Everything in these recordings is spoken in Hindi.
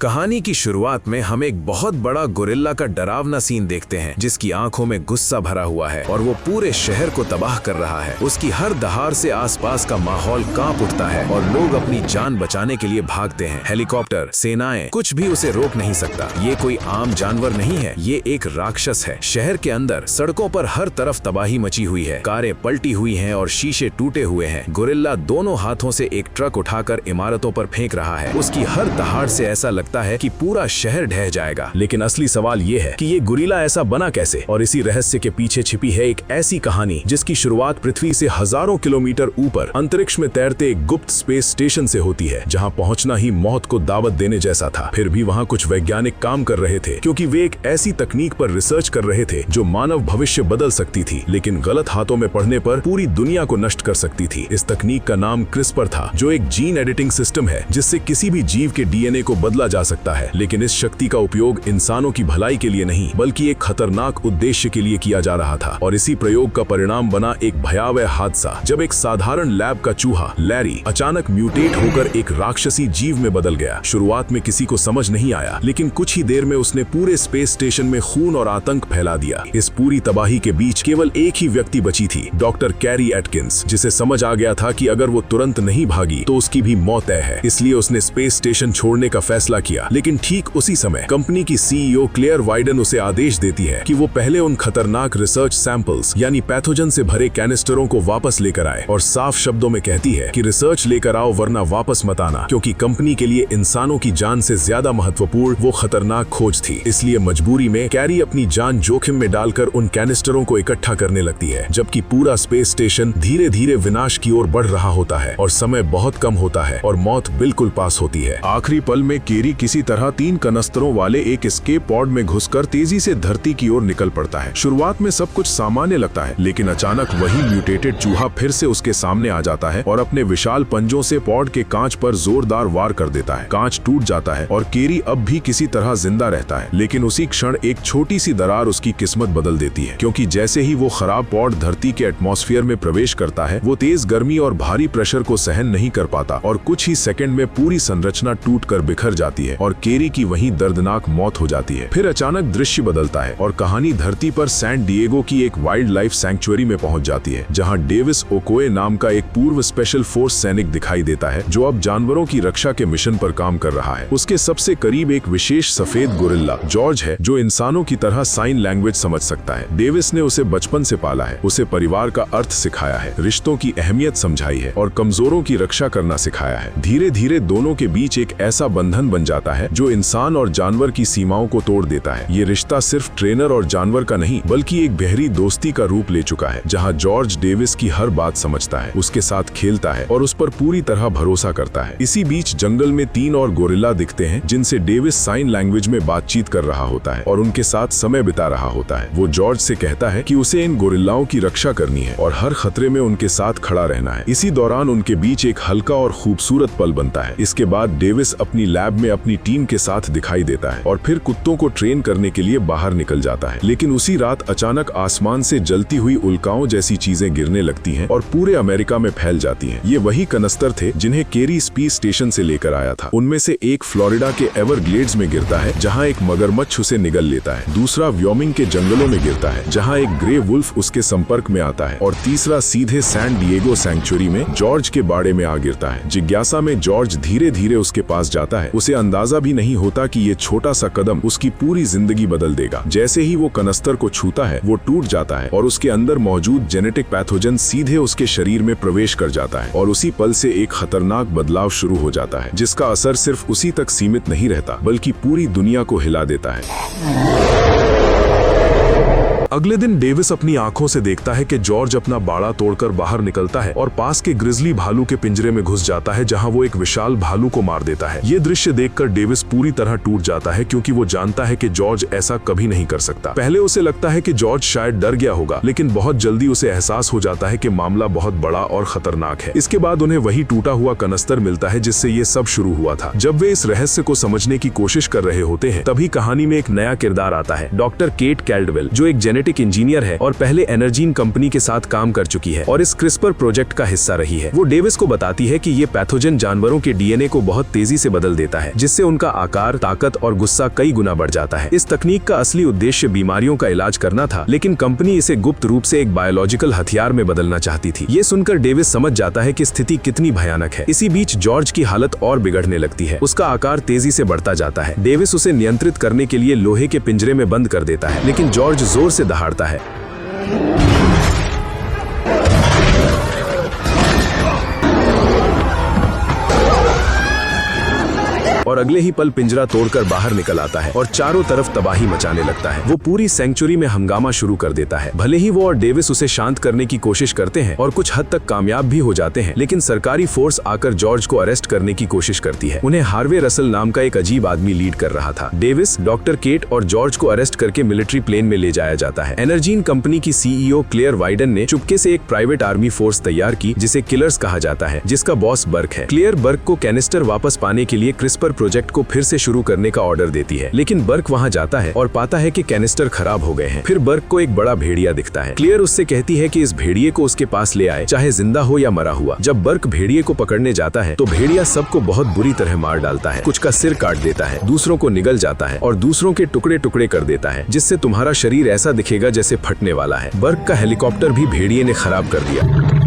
कहानी की शुरुआत में हम एक बहुत बड़ा गोरिल्ला का डरावना सीन देखते हैं, जिसकी आंखों में गुस्सा भरा हुआ है और वो पूरे शहर को तबाह कर रहा है। उसकी हर दहाड़ से आसपास का माहौल कांप उठता है और लोग अपनी जान बचाने के लिए भागते हैं। हेलीकॉप्टर, सेनाएं, कुछ भी उसे रोक नहीं सकता। ये कोई आम जानवर नहीं है, ये एक राक्षस है। शहर के अंदर सड़कों पर हर तरफ तबाही मची हुई है, कारें पलटी हुई हैं और शीशे टूटे हुए हैं। गोरिल्ला दोनों हाथों से एक ट्रक उठाकर इमारतों पर फेंक रहा है। उसकी हर दहाड़ से ऐसा लगता है कि पूरा शहर ढह जाएगा। लेकिन असली सवाल ये है कि ये गोरिल्ला ऐसा बना कैसे, और इसी रहस्य के पीछे छिपी है एक ऐसी कहानी जिसकी शुरुआत पृथ्वी से हजारों किलोमीटर ऊपर अंतरिक्ष में तैरते एक गुप्त स्पेस स्टेशन से होती है, जहां पहुंचना ही मौत को दावत देने जैसा था। फिर भी वहां कुछ वैज्ञानिक काम कर रहे थे, क्योंकि वे एक ऐसी तकनीक पर रिसर्च कर रहे थे जो मानव भविष्य बदल सकती थी, लेकिन गलत हाथों में पड़ने पर पूरी दुनिया को नष्ट कर सकती थी। इस तकनीक का नाम क्रिस्पर था, जो एक जीन एडिटिंग सिस्टम है जिससे किसी भी जीव के डीएनए को बदला जा सकता है। लेकिन इस शक्ति का उपयोग इंसानों की भलाई के लिए नहीं, बल्कि एक खतरनाक उद्देश्य के लिए किया जा रहा था। और इसी प्रयोग का परिणाम बना एक भयावह हादसा, जब एक साधारण लैब का चूहा लैरी अचानक म्यूटेट होकर एक राक्षसी जीव में बदल गया। शुरुआत में किसी को समझ नहीं आया, लेकिन कुछ ही देर में उसने पूरे स्पेस स्टेशन में खून और आतंक फैला दिया। इस पूरी तबाही के बीच केवल एक ही व्यक्ति बची थी, डॉक्टर कैरी एटकिंस, जिसे समझ आ गया था कि अगर वो तुरंत नहीं भागी तो उसकी भी मौत तय है। इसलिए उसने स्पेस स्टेशन छोड़ने का फैसला किया। लेकिन ठीक उसी समय कंपनी की सीईओ क्लेयर वाइडन उसे आदेश देती है कि वो पहले उन खतरनाक रिसर्च सैंपल्स यानी पैथोजन से भरे कैनिस्टरों को वापस लेकर आए, और साफ शब्दों में कहती है कि रिसर्च लेकर आओ वरना वापस मत आना, क्योंकि कंपनी के लिए इंसानों की जान से ज्यादा महत्वपूर्ण वो खतरनाक खोज थी। इसलिए मजबूरी में कैरी अपनी जान जोखिम में डालकर उन कैनिस्टरों को इकट्ठा करने लगती है, जबकि पूरा स्पेस स्टेशन धीरे धीरे विनाश की ओर बढ़ रहा होता है और समय बहुत कम होता है और मौत बिल्कुल पास होती है। आखिरी पल में केरी किसी तरह 3 कनस्तरों वाले एक एस्केप पॉड में घुसकर तेजी से धरती की ओर निकल पड़ता है। शुरुआत में सब कुछ सामान्य लगता है, लेकिन अचानक वही म्यूटेटेड चूहा फिर से उसके सामने आ जाता है और अपने विशाल पंजों से पॉड के कांच पर जोरदार वार कर देता है। कांच टूट जाता है और केरी अब भी किसी तरह जिंदा रहता है, लेकिन उसी क्षण एक छोटी सी दरार उसकी किस्मत बदल देती है, क्योंकि जैसे ही वो खराब पॉड धरती के एटमॉस्फेयर में प्रवेश करता है, वो तेज गर्मी और भारी प्रेशर को सहन नहीं कर पाता और कुछ ही सेकंड में पूरी संरचना टूटकर बिखर जाती है और केरी की वहीं दर्दनाक मौत हो जाती है। फिर अचानक दृश्य बदलता है और कहानी धरती पर सैन डिएगो की एक वाइल्ड लाइफ सैंक्चुअरी में पहुंच जाती है, जहां डेविस ओकोए नाम का एक पूर्व स्पेशल फोर्स सैनिक दिखाई देता है, जो अब जानवरों की रक्षा के मिशन पर काम कर रहा है। उसके सबसे करीब एक विशेष सफेद गोरिल्ला जॉर्ज है, जो इंसानों की तरह साइन लैंग्वेज समझ सकता है। डेविस ने उसे बचपन से पाला है, उसे परिवार का अर्थ सिखाया है, रिश्तों की अहमियत समझाई है और कमजोरों की रक्षा करना सिखाया है। धीरे धीरे दोनों के बीच एक ऐसा बंधन बन जाता है जो इंसान और जानवर की सीमाओं को तोड़ देता है। ये रिश्ता सिर्फ ट्रेनर और जानवर का नहीं, बल्कि एक गहरी दोस्ती का रूप ले चुका है, जहां जॉर्ज डेविस की हर बात समझता है, उसके साथ खेलता है और उस पर पूरी तरह भरोसा करता है। इसी बीच जंगल में 3 और गोरिल्ला दिखते हैं, जिनसे डेविस साइन लैंग्वेज में बातचीत कर रहा होता है और उनके साथ समय बिता रहा होता है। वो जॉर्ज से कहता है कि उसे इन गोरिल्लाओं की रक्षा करनी है और हर खतरे में उनके साथ खड़ा रहना है। इसी दौरान उनके बीच एक हल्का और खूबसूरत पल बनता है। इसके बाद डेविस अपनी लैब में अपनी टीम के साथ दिखाई देता है और फिर कुत्तों को ट्रेन करने के लिए बाहर निकल जाता है। लेकिन उसी रात अचानक आसमान से जलती हुई उल्काओं जैसी चीजें गिरने लगती हैं और पूरे अमेरिका में फैल जाती हैं। ये वही कनस्तर थे जिन्हें केरी स्पेस स्टेशन से लेकर आया था। उनमें से एक फ्लोरिडा के एवरग्लेड्स में गिरता है, जहां एक मगरमच्छ उसे निगल लेता है। दूसरा व्योमिंग के जंगलों में गिरता है, जहां एक ग्रे वुल्फ उसके संपर्क में आता है, और तीसरा सीधे सैन डिएगो सैंक्चुअरी में जॉर्ज के बाड़े में आ गिरता है। जिज्ञासा में जॉर्ज धीरे धीरे उसके पास जाता है। उसे अंदाजा भी नहीं होता कि ये छोटा सा कदम उसकी पूरी जिंदगी बदल देगा। जैसे ही वो कनस्तर को छूता है, वो टूट जाता है और उसके अंदर मौजूद जेनेटिक पैथोजन सीधे उसके शरीर में प्रवेश कर जाता है, और उसी पल से एक खतरनाक बदलाव शुरू हो जाता है, जिसका असर सिर्फ उसी तक सीमित नहीं रहता, बल्कि पूरी दुनिया को हिला देता है। अगले दिन डेविस अपनी आंखों से देखता है कि जॉर्ज अपना बाड़ा तोड़कर बाहर निकलता है और पास के ग्रिजली भालू के पिंजरे में घुस जाता है, जहां वो एक विशाल भालू को मार देता है। ये दृश्य देखकर डेविस पूरी तरह टूट जाता है, क्योंकि वो जानता है कि जॉर्ज ऐसा कभी नहीं कर सकता। पहले उसे लगता है कि जॉर्ज शायद डर गया होगा, लेकिन बहुत जल्दी उसे एहसास हो जाता है कि मामला बहुत बड़ा और खतरनाक है। इसके बाद उन्हें वही टूटा हुआ कनस्तर मिलता है जिससे ये सब शुरू हुआ था। जब वे इस रहस्य को समझने की कोशिश कर रहे होते हैं, तभी कहानी में एक नया किरदार आता है, डॉक्टर केट कैल्डवेल, जो एक जेनेटिक जेनेटिक इंजीनियर है और पहले एनर्जीन कंपनी के साथ काम कर चुकी है और इस क्रिस्पर प्रोजेक्ट का हिस्सा रही है। वो डेविस को बताती है कि ये पैथोजन जानवरों के डीएनए को बहुत तेजी से बदल देता है, जिससे उनका आकार, ताकत और गुस्सा कई गुना बढ़ जाता है। इस तकनीक का असली उद्देश्य बीमारियों का इलाज करना था, लेकिन कंपनी इसे गुप्त रूप से एक बायोलॉजिकल हथियार में बदलना चाहती थी। ये सुनकर डेविस समझ जाता है कि स्थिति कितनी भयानक है। इसी बीच जॉर्ज की हालत और बिगड़ने लगती है। उसका आकार तेजी से बढ़ता जाता है। डेविस उसे नियंत्रित करने के लिए लोहे के पिंजरे में बंद कर देता है, लेकिन जॉर्ज जोर से दहाड़ता है। और अगले ही पल पिंजरा तोड़कर बाहर निकल आता है और चारों तरफ तबाही मचाने लगता है। वो पूरी सेंचुरी में हंगामा शुरू कर देता है। भले ही वो और डेविस उसे शांत करने की कोशिश करते हैं और कुछ हद तक कामयाब भी हो जाते हैं, लेकिन सरकारी फोर्स आकर जॉर्ज को अरेस्ट करने की कोशिश करती है। उन्हें हार्वे रसल नाम का एक अजीब आदमी लीड कर रहा था। डेविस, डॉक्टर केट और जॉर्ज को अरेस्ट करके मिलिट्री प्लेन में ले जाया जाता है। एनर्जीन कंपनी की सीईओ क्लेयर वाइडन ने चुपके से एक प्राइवेट आर्मी फोर्स तैयार की, जिसे किलर्स कहा जाता है, जिसका बॉस बर्क है। क्लेयर बर्क को कैनिस्टर वापस पाने के लिए क्रिस्पर प्रोजेक्ट को फिर से शुरू करने का ऑर्डर देती है, लेकिन बर्क वहां जाता है और पाता है कि कैनिस्टर खराब हो गए हैं। फिर बर्क को एक बड़ा भेड़िया दिखता है। क्लेयर उससे कहती है कि इस भेड़िए को उसके पास ले आए, चाहे जिंदा हो या मरा हुआ। जब बर्क भेड़िए को पकड़ने जाता है तो भेड़िया सबको बहुत बुरी तरह मार डालता है। कुछ का सिर काट देता है, दूसरों को निगल जाता है और दूसरों के टुकड़े टुकड़े कर देता है, जिससे तुम्हारा शरीर ऐसा दिखेगा जैसे फटने वाला है। बर्क का हेलीकॉप्टर भी भेड़िए ने खराब कर दिया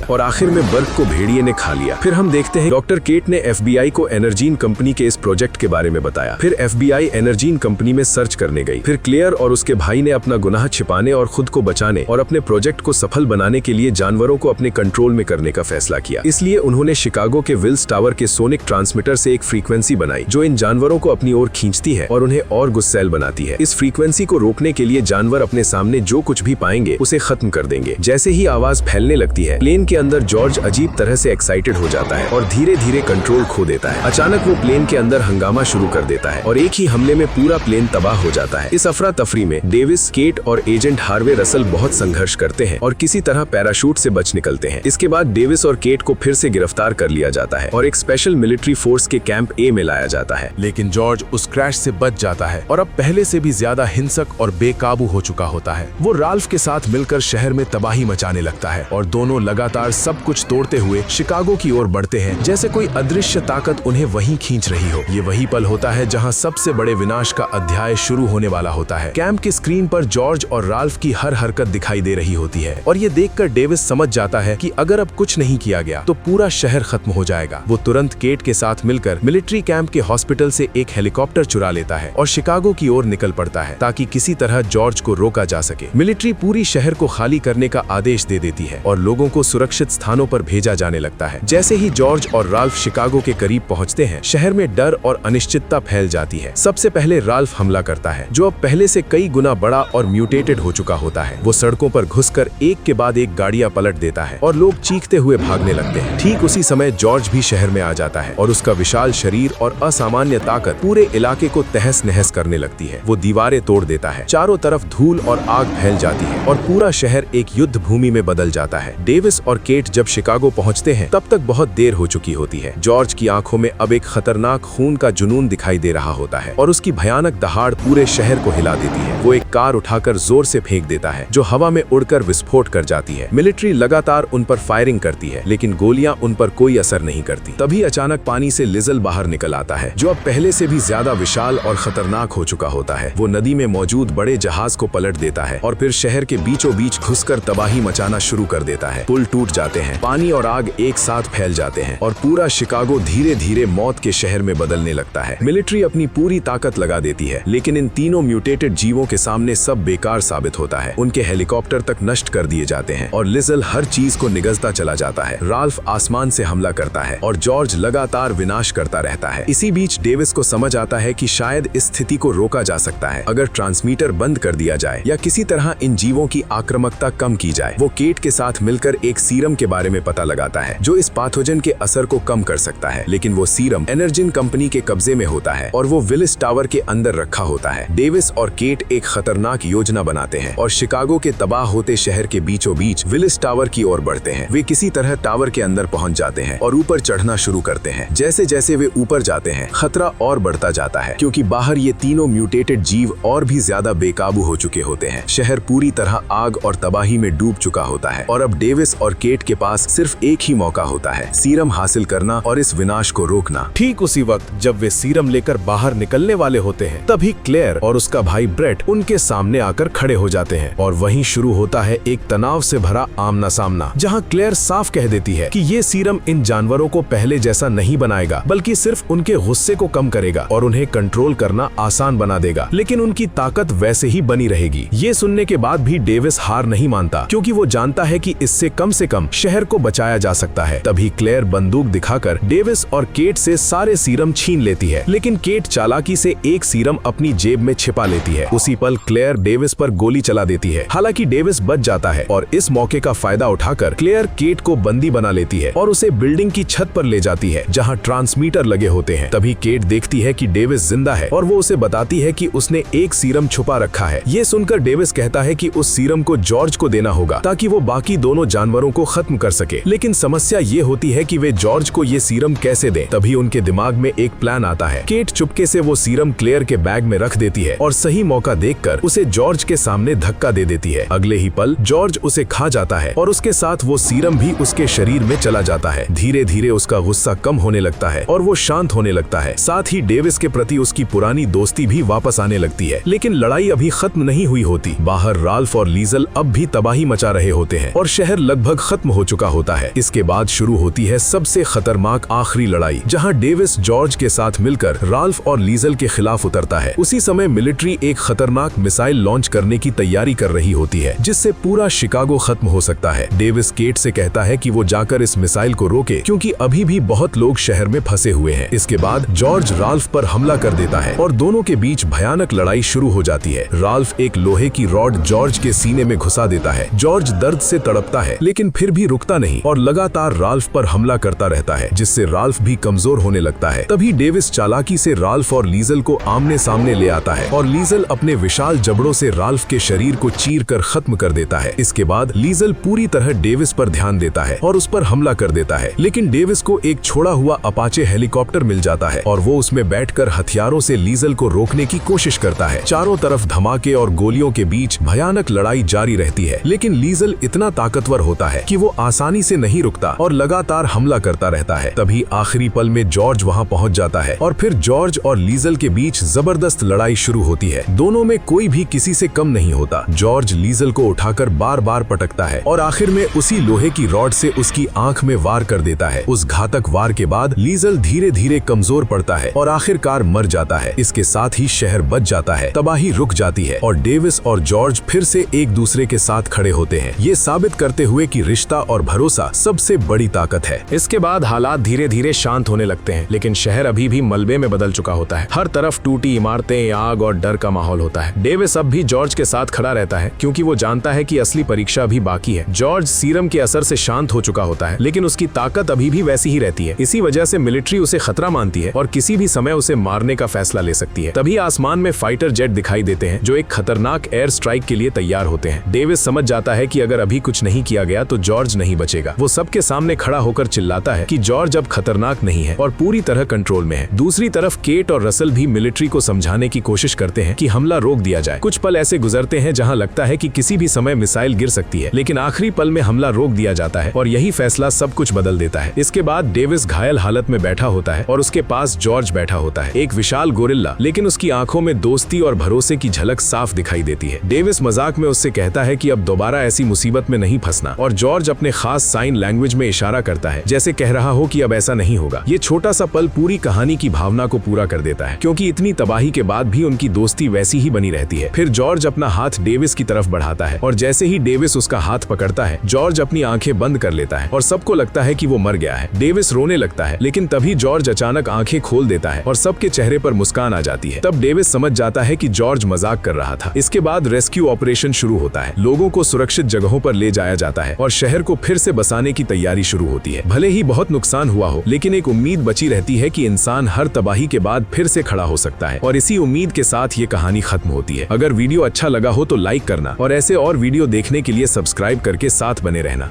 और आखिर में बर्क को भेड़िए ने खा लिया। फिर हम देखते हैं डॉक्टर केट ने एफबीआई को एनर्जीन कंपनी के इस प्रोजेक्ट के बारे में बताया। फिर एफबीआई एनर्जीन कंपनी में सर्च करने गई। फिर क्लेयर और उसके भाई ने अपना गुनाह छिपाने और खुद को बचाने और अपने प्रोजेक्ट को सफल बनाने के लिए जानवरों को अपने कंट्रोल में करने का फैसला किया। इसलिए उन्होंने शिकागो के विल्स टावर के सोनिक ट्रांसमीटर से एक फ्रीक्वेंसी बनाई जो इन जानवरों को अपनी ओर खींचती है और उन्हें और गुस्सैल बनाती है। इस फ्रीक्वेंसी को रोकने के लिए जानवर अपने सामने जो कुछ भी पाएंगे उसे खत्म कर देंगे। जैसे ही आवाज फैलने लगती है, प्लेन के अंदर जॉर्ज अजीब तरह से एक्साइटेड हो जाता है और धीरे धीरे कंट्रोल खो देता है। अचानक वो प्लेन के अंदर हंगामा शुरू कर देता है और एक ही हमले में पूरा प्लेन तबाह हो जाता है। इस अफरा तफरी में डेविस, केट और एजेंट हार्वे रसल बहुत संघर्ष करते हैं और किसी तरह पैराशूट से बच निकलते हैं। इसके बाद डेविस और केट को फिर से गिरफ्तार कर लिया जाता है और एक स्पेशल मिलिट्री फोर्स के कैंप ए में लाया जाता है। लेकिन जॉर्ज उस क्रैश से बच जाता है और अब पहले से भी ज्यादा हिंसक और बेकाबू हो चुका होता है। वो राल्फ के साथ मिलकर शहर में तबाही मचाने लगता है और दोनों लगातार सब कुछ तोड़ते हुए शिकागो की ओर बढ़ते हैं, जैसे कोई अदृश्य ताकत उन्हें वहीं खींच रही हो। ये वही पल होता है जहां सबसे बड़े विनाश का अध्याय शुरू होने वाला होता है। कैंप की स्क्रीन पर जॉर्ज और राल्फ की हर हरकत दिखाई दे रही होती है और ये देखकर डेविस समझ जाता है कि अगर अब कुछ नहीं किया गया तो पूरा शहर खत्म हो जाएगा। वो तुरंत केट के साथ मिलकर मिलिट्री कैंप के हॉस्पिटल से एक हेलीकॉप्टर चुरा लेता है और शिकागो की ओर निकल पड़ता है ताकि किसी तरह जॉर्ज को रोका जा सके। मिलिट्री पूरी शहर को खाली करने का आदेश दे देती है और लोगों को सुरक्षित स्थानों पर भेजा जाने लगता है। जैसे ही जॉर्ज और राल्फ शिकागो के करीब पहुंचते हैं, शहर में डर और अनिश्चितता फैल जाती है। सबसे पहले राल्फ हमला करता है, जो अब पहले से कई गुना बड़ा और म्यूटेटेड हो चुका होता है। वो सड़कों पर घुसकर एक के बाद एक गाड़ियां पलट देता है और लोग चीखते हुए भागने लगते हैं। ठीक उसी समय जॉर्ज भी शहर में आ जाता है और उसका विशाल शरीर और असामान्य ताकत पूरे इलाके को तहस नहस करने लगती है। वो दीवारें तोड़ देता है, चारों तरफ धूल और आग फैल जाती है और पूरा शहर एक युद्ध भूमि में बदल जाता है। डेविस और केट जब शिकागो पहुंचते हैं तब तक बहुत देर हो चुकी होती है। जॉर्ज की आंखों में अब एक खतरनाक खून का जुनून दिखाई दे रहा होता है और उसकी भयानक दहाड़ पूरे शहर को हिला देती है। वो एक कार उठाकर जोर से फेंक देता है जो हवा में उड़कर विस्फोट कर जाती है। मिलिट्री लगातार उन पर फायरिंग करती है, लेकिन गोलियां उन पर कोई असर नहीं करती। तभी अचानक पानी से लिजल बाहर निकल आता है, जो अब पहले से भी ज्यादा विशाल और खतरनाक हो चुका होता है। वो नदी में मौजूद बड़े जहाज को पलट देता है और फिर शहर के बीचों बीच घुसकर तबाही मचाना शुरू कर देता है। पुल टूट जाते हैं, पानी और आग एक साथ फैल जाते हैं और पूरा शिकागो धीरे धीरे मौत के शहर में बदलने लगता है। मिलिट्री अपनी पूरी ताकत लगा देती है, लेकिन इन तीनों म्यूटेटेड जीवों के सामने सब बेकार साबित होता है। उनके हेलीकॉप्टर तक नष्ट कर दिए जाते हैं और लिजल हर चीज को निगलता चला जाता है। राल्फ आसमान से हमला करता है और जॉर्ज लगातार विनाश करता रहता है। इसी बीच डेविस को समझ आता है कि शायद इस स्थिति को रोका जा सकता है अगर ट्रांसमीटर बंद कर दिया जाए या किसी तरह इन जीवों की आक्रामकता कम की जाए। वो केट के साथ मिलकर एक सीरम सीरम के बारे में पता लगाता है जो इस पैथोजन के असर को कम कर सकता है, लेकिन वो सीरम एनर्जिन कंपनी के कब्जे में होता है और वो विलिस टावर के अंदर रखा होता है। डेविस और केट एक खतरनाक योजना बनाते हैं और शिकागो के तबाह होते शहर के बीचों बीच विलिस टावर की ओर बढ़ते हैं। वे किसी तरह टावर के अंदर पहुंच जाते हैं और ऊपर चढ़ना शुरू करते हैं। जैसे जैसे वे ऊपर जाते हैं खतरा और बढ़ता जाता है, क्योंकि बाहर ये तीनों म्यूटेटेड जीव और भी ज्यादा बेकाबू हो चुके होते हैं। शहर पूरी तरह आग और तबाही में डूब चुका होता है और अब डेविस और केट के पास सिर्फ एक ही मौका होता है, सीरम हासिल करना और इस विनाश को रोकना। ठीक उसी वक्त जब वे सीरम लेकर बाहर निकलने वाले होते हैं, तभी क्लेयर और उसका भाई ब्रेट उनके सामने आकर खड़े हो जाते हैं और वहीं शुरू होता है एक तनाव से भरा आमना सामना, जहां क्लेयर साफ कह देती है कि ये सीरम इन जानवरों को पहले जैसा नहीं बनाएगा, बल्कि सिर्फ उनके गुस्से को कम करेगा और उन्हें कंट्रोल करना आसान बना देगा, लेकिन उनकी ताकत वैसे ही बनी रहेगी। ये सुनने के बाद भी डेविस हार नहीं मानता, क्योंकि वो जानता है कि इससे कम से कम शहर को बचाया जा सकता है। तभी क्लेयर बंदूक दिखाकर डेविस और केट से सारे सीरम छीन लेती है, लेकिन केट चालाकी से एक सीरम अपनी जेब में छिपा लेती है। उसी पल क्लेयर डेविस पर गोली चला देती है। हालांकि डेविस बच जाता है और इस मौके का फायदा उठाकर क्लेयर केट को बंदी बना लेती है और उसे बिल्डिंग की छत पर ले जाती है, जहां ट्रांसमीटर लगे होते हैं। तभी केट देखती है कि डेविस जिंदा है और वो उसे बताती है कि उसने एक सीरम छुपा रखा है। ये सुनकर डेविस कहता है कि उस सीरम को जॉर्ज को देना होगा ताकि वो बाकी दोनों जानवरों को खत्म कर सके, लेकिन समस्या ये होती है कि वे जॉर्ज को ये सीरम कैसे दें। तभी उनके दिमाग में एक प्लान आता है। केट चुपके से वो सीरम क्लेयर के बैग में रख देती है और सही मौका देखकर उसे जॉर्ज के सामने धक्का दे देती है। अगले ही पल जॉर्ज उसे खा जाता है और उसके साथ वो सीरम भी उसके शरीर में चला जाता है। धीरे धीरे उसका गुस्सा कम होने लगता है और वो शांत होने लगता है। साथ ही डेविस के प्रति उसकी पुरानी दोस्ती भी वापस आने लगती है, लेकिन लड़ाई अभी खत्म नहीं हुई होती। बाहर राल्फ और लीजल अब भी तबाही मचा रहे होते हैं और शहर लगभग खत्म हो चुका होता है। इसके बाद शुरू होती है सबसे खतरनाक आखिरी लड़ाई, जहां डेविस जॉर्ज के साथ मिलकर राल्फ और लीजल के खिलाफ उतरता है। उसी समय मिलिट्री एक खतरनाक मिसाइल लॉन्च करने की तैयारी कर रही होती है, जिससे पूरा शिकागो खत्म हो सकता है। डेविस केट से कहता है कि वो जाकर इस मिसाइल को रोके, क्योंकि अभी भी बहुत लोग शहर में फंसे हुए हैं। इसके बाद जॉर्ज राल्फ पर हमला कर देता है और दोनों के बीच भयानक लड़ाई शुरू हो जाती है। राल्फ एक लोहे की रॉड जॉर्ज के सीने में घुसा देता है। जॉर्ज दर्द से तड़पता है, लेकिन फिर भी रुकता नहीं और लगातार राल्फ पर हमला करता रहता है, जिससे राल्फ भी कमजोर होने लगता है। तभी डेविस चालाकी से राल्फ और लीजल को आमने सामने ले आता है और लीजल अपने विशाल जबड़ों से राल्फ के शरीर को चीर कर खत्म कर देता है। इसके बाद लीजल पूरी तरह डेविस पर ध्यान देता है और उस पर हमला कर देता है, लेकिन डेविस को एक छोड़ा हुआ अपाचे हेलीकॉप्टर मिल जाता है और वो उसमें बैठकर हथियारों से लीजल को रोकने की कोशिश करता है। चारों तरफ धमाके और गोलियों के बीच भयानक लड़ाई जारी रहती है, लेकिन लीजल इतना ताकतवर होता है कि वो आसानी से नहीं रुकता और लगातार हमला करता रहता है। तभी आखिरी पल में जॉर्ज वहां पहुंच जाता है और फिर जॉर्ज और लीजल के बीच जबरदस्त लड़ाई शुरू होती है। दोनों में कोई भी किसी से कम नहीं होता। जॉर्ज लीजल को उठाकर बार बार पटकता है और आखिर में उसी लोहे की रॉड से उसकी आंख में वार कर देता है। उस घातक वार के बाद लीजल धीरे धीरे कमजोर पड़ता है और आखिरकार मर जाता है। इसके साथ ही शहर बच जाता है, तबाही रुक जाती है और डेविस और जॉर्ज फिर से एक दूसरे के साथ खड़े होते हैं, ये साबित करते हुए कि रिश्ता और भरोसा सबसे बड़ी ताकत है। इसके बाद हालात धीरे धीरे शांत होने लगते हैं, लेकिन शहर अभी भी मलबे में बदल चुका होता है। हर तरफ टूटी इमारतें, आग और डर का माहौल होता है। डेविस अब भी जॉर्ज के साथ खड़ा रहता है, क्योंकि वो जानता है कि असली परीक्षा अभी बाकी है। जॉर्ज सीरम के असर से शांत हो चुका होता है, लेकिन उसकी ताकत अभी भी वैसी ही रहती है। इसी वजह से मिलिट्री उसे खतरा मानती है और किसी भी समय उसे मारने का फैसला ले सकती है। तभी आसमान में फाइटर जेट दिखाई देते हैं, जो एक खतरनाक एयर स्ट्राइक के लिए तैयार होते हैं। डेविस समझ जाता है कि अगर अभी कुछ नहीं किया गया तो जॉर्ज नहीं बचेगा। वो सबके सामने खड़ा होकर चिल्लाता है कि जॉर्ज अब खतरनाक नहीं है और पूरी तरह कंट्रोल में है। दूसरी तरफ केट और रसल भी मिलिट्री को समझाने की कोशिश करते हैं कि हमला रोक दिया जाए। कुछ पल ऐसे गुजरते हैं जहां लगता है कि किसी भी समय मिसाइल गिर सकती है, लेकिन आखिरी पल में हमला रोक दिया जाता है और यही फैसला सब कुछ बदल देता है। इसके बाद डेविस घायल हालत में बैठा होता है और उसके पास जॉर्ज बैठा होता है, एक विशाल गोरिल्ला, लेकिन उसकी आंखों में दोस्ती और भरोसे की झलक साफ दिखाई देती है। डेविस मजाक में उससे कहता है कि अब दोबारा ऐसी मुसीबत में नहीं फंसना, और जॉर्ज अपने खास साइन लैंग्वेज में इशारा करता है, जैसे कह रहा हो कि अब ऐसा नहीं होगा। ये छोटा सा पल पूरी कहानी की भावना को पूरा कर देता है, क्योंकि इतनी तबाही के बाद भी उनकी दोस्ती वैसी ही बनी रहती है। फिर जॉर्ज अपना हाथ डेविस की तरफ बढ़ाता है और जैसे ही डेविस उसका हाथ पकड़ता है, जॉर्ज अपनी आंखें बंद कर लेता है और सबको लगता है कि वो मर गया है। डेविस रोने लगता है, लेकिन तभी जॉर्ज अचानक आंखें खोल देता है और सबके चेहरे पर मुस्कान आ जाती है। तब डेविस समझ जाता है कि जॉर्ज मजाक कर रहा था। इसके बाद रेस्क्यू ऑपरेशन शुरू होता है। लोगों को सुरक्षित जगहों पर ले जाया जाता है और शहर शहर को फिर से बसाने की तैयारी शुरू होती है। भले ही बहुत नुकसान हुआ हो, लेकिन एक उम्मीद बची रहती है कि इंसान हर तबाही के बाद फिर से खड़ा हो सकता है। और इसी उम्मीद के साथ ये कहानी खत्म होती है। अगर वीडियो अच्छा लगा हो तो लाइक करना और ऐसे और वीडियो देखने के लिए सब्सक्राइब करके साथ बने रहना।